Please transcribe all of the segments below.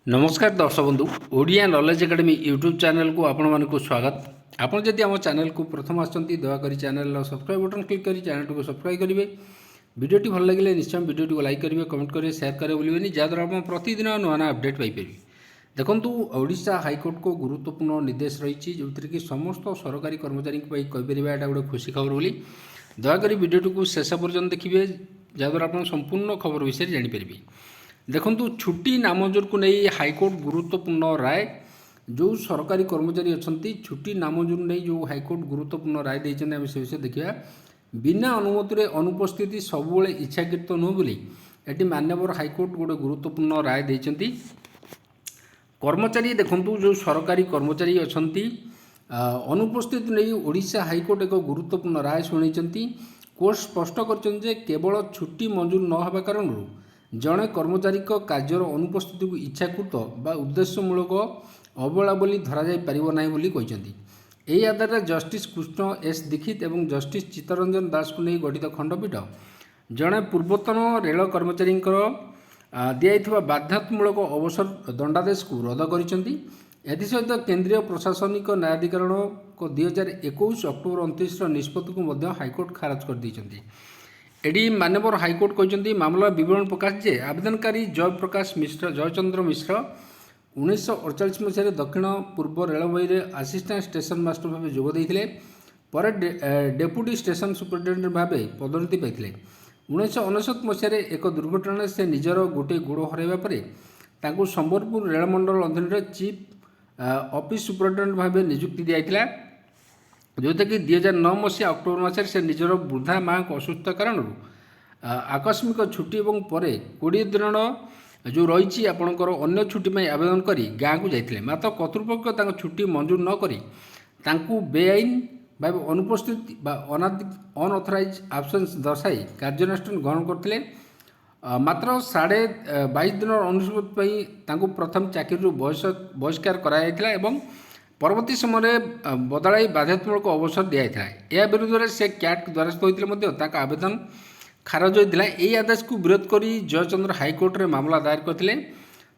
नमस्कार दर्शक बंधु Odia knowledge academy YouTube channel को आपण मानक स्वागत। आपन जदि आम चैनल को प्रथम आछंती दयाकोरी चैनल सब्सक्राइब बटन क्लिक करी चैनल को सब्सक्राइब करेंगे। वीडियोटी भल लगे निश्चय वीडियोटी को लाइक करेंगे, कमेंट करेंगे, शेयर करेंगे भूलें जहाँद्वारा आप प्रतिदिन नुआ नुआ अपडेट पाइपर। देखु ओडिशा हाइकोर्ट को गुरुत्वपूर्ण निर्देश रही जो कि समस्त सरकारी कर्मचारी कहीपर यहाँ गोटे खुशी खबर बोली। दयाकोरी वीडियोटी को शेष पर्यटन देखिए जहाँद्वारा आप संपूर्ण खबर विषय जानीपर। देखु छुट्टी नामंजूर को नहीं हाइकोर्ट गुरुत्वपूर्ण राय। जो सरकारी कर्मचारी अच्छा छुट्टी नामंजूर नहीं जो हाइकोर्ट गुरुत्वपूर्ण राय देते आम से विषय देखा। बिना अनुमति अनुपस्थिति सब इच्छाकृत नुह बोली ये मान्यवर हाइकोर्ट गोटे गुरुत्वपूर्ण राय देते। कर्मचारी देखु जो सरकारी कर्मचारी अच्छा अनुपस्थित नहीं ओडिशा हाइकोर्ट एक गुरुत्वपूर्ण राय शुणी। कोर्ट स्पष्ट कर केवल छुट्टी मंजूर न होगा कारण जड़े कर्मचारी कार्यर अनुपस्थिति को इच्छाकृत बा उद्देश्यमूलक अवहेला बोली धरा जाई परिबो नाही बोली कहिसेंती। एही आधार जस्टिस कृष्ण एस दीक्षित एवं जस्टिस चित्तरंजन दास को नहीं गठित खंडपीठ जड़े पूर्वतन रेल कर्मचारी दिया बाध्यात्मूलक अवसर दंडादेश को रद्द करिसेंती। एसहित केंद्रीय प्रशासनिक न्यायाधिकरण को 2021 अक्टोबर 29 निष्पत्ति को हाइकोर्ट खारज कर देइसेंती। एडी मान्यवर हाइकोर्ट कहते मामला विवरण प्रकाश जे आवेदनकारी जयप्रकाश मिश्र जयचंद्र मिश्र 1948 मसीह दक्षिण पूर्व रेलवे आसिस्टांट स्टेशन मास्टर भाव जोगदे पर डेप्यूटी स्टेशन सुपरिटेडेंट भाव पदोन्नति पाई। 1999 मसीह एक दुर्घटना से निजर गोटे गोड़ हर संबलपुर रेलमंडल अधीन चीफ ऑफिस सुपरिटेडेंट भाव नियुक्ति दिया जोटा कि 2009 मसीहा अक्टोबर मसीह से निजर वृद्धा माँ को असुस्थ कारण आकस्मिक छुट्टी और पर 20 दिन जो रही आपणकर अन्य छुट्टी में आवेदन कर गाँव को जाते मात्र कर्तृपक्ष छुट्टी मंजूर नक बेआईन भाव अनुपस्थित अनअथराइज आब्सेंस दर्शाई कार्यानुष्ठान ग्रहण करते। मात्र 22.5 दिन अनुष्पत्ति प्रथम चाकरी बहिष्कार कराया एवं परवर्ती समय बदलाई बाध्यात्मूलक अवसर दिया। यह विरुद्ध से क्याट द्वारस्थ होते आवेदन खारज होता। यही आदेश को विरोध कर जयचंद्र हाइकोर्ट में मामला दायर करते।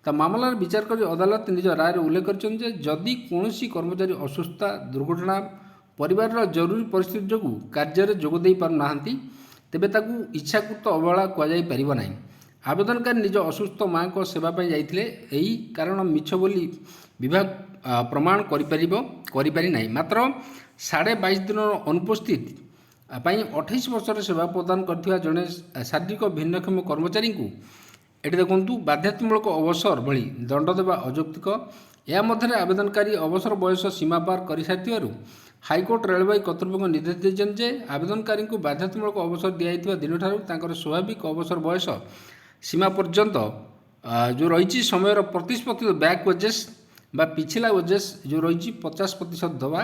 तो मामलार विचार कर अदालत निज राय उल्लेख कर जदि कौन कर्मचारी असुस्थ दुर्घटना परिवार जरूरी परिस्थिति जो कार्य जोगदे पारना तेबे ताकू इच्छाकृत अवहेला कहुना। आवेदनकारी निज असुस्थ माँ को सेवाई जाते यही कारण मिछ बोली विभाग प्रमाण करि ना। मात्र 22.5 दिन अनुपस्थित 28 वर्ष सेवा प्रदान कर जड़े शारीरिक भिन्नक्षम कर्मचारी को ये देखु बाध्यात्मूलक अवसर भली दंड देवा अयौक्तिक। या मध्य आवेदनकारी अवसर बयस सीमा पार कर सारी हाइकोर्ट रेलवे कर्तृपक्ष निर्देश देते जे आवेदनकारी को बाध्यात्मूलक अवसर दिया दिन ठार स्वाभाविक अवसर बयस सीमा पर्यंत जो रही समय प्रतिस्पर्धी बैक वेजेस बा पिछला वेजेस जो रही 50% दवा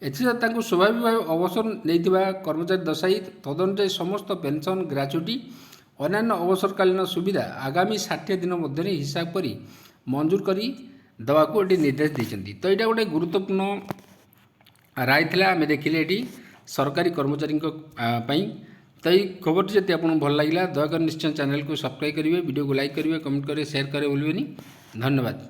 एसहित स्वाभाविक भाव अवसर नहीं कर्मचारी दर्शाई तदनुसार समस्त पेंशन ग्राच्युटी अन्य अवसरकालीन सुविधा आगामी 60 दिन मध्य हिसाब कर मंजूर कर देवाक निर्देश देते। तो यहाँ गोटे गुरुत्वपूर्ण राय थिला आमे देखिले एटी सरकारी कर्मचारी तो ये खबर जब आपको भल लगे दयाकर निश्चय चैनल को सब्सक्राइब करेंगे, वीडियो को लाइक करेंगे, कमेंट करेंगे, शेयर करेंगे भूलें। धन्यवाद।